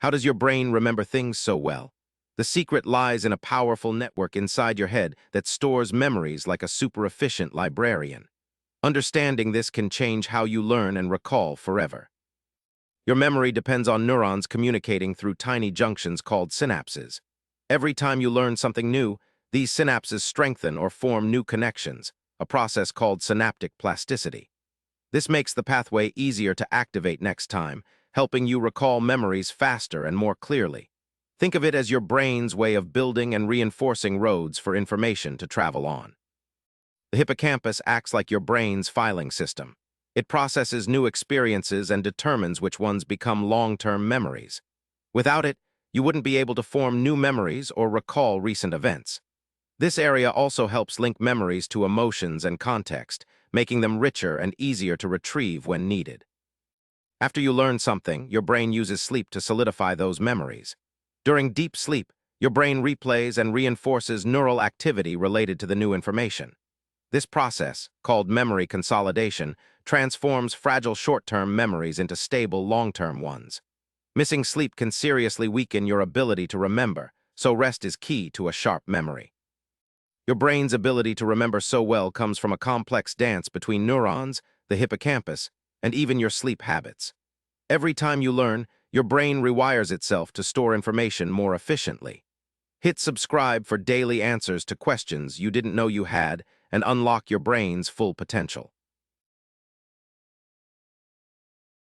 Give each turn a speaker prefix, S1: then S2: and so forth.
S1: How does your brain remember things so well? The secret lies in a powerful network inside your head that stores memories like a super-efficient librarian. Understanding this can change how you learn and recall forever. Your memory depends on neurons communicating through tiny junctions called synapses. Every time you learn something new, these synapses strengthen or form new connections, a process called synaptic plasticity. This makes the pathway easier to activate next time, helping you recall memories faster and more clearly. Think of it as your brain's way of building and reinforcing roads for information to travel on. The hippocampus acts like your brain's filing system. It processes new experiences and determines which ones become long-term memories. Without it, you wouldn't be able to form new memories or recall recent events. This area also helps link memories to emotions and context, making them richer and easier to retrieve when needed. After you learn something, your brain uses sleep to solidify those memories. During deep sleep, your brain replays and reinforces neural activity related to the new information. This process, called memory consolidation, transforms fragile short-term memories into stable long-term ones. Missing sleep can seriously weaken your ability to remember, so rest is key to a sharp memory. Your brain's ability to remember so well comes from a complex dance between neurons, the hippocampus, and even your sleep habits. Every time you learn, your brain rewires itself to store information more efficiently. Hit subscribe for daily answers to questions you didn't know you had and unlock your brain's full potential.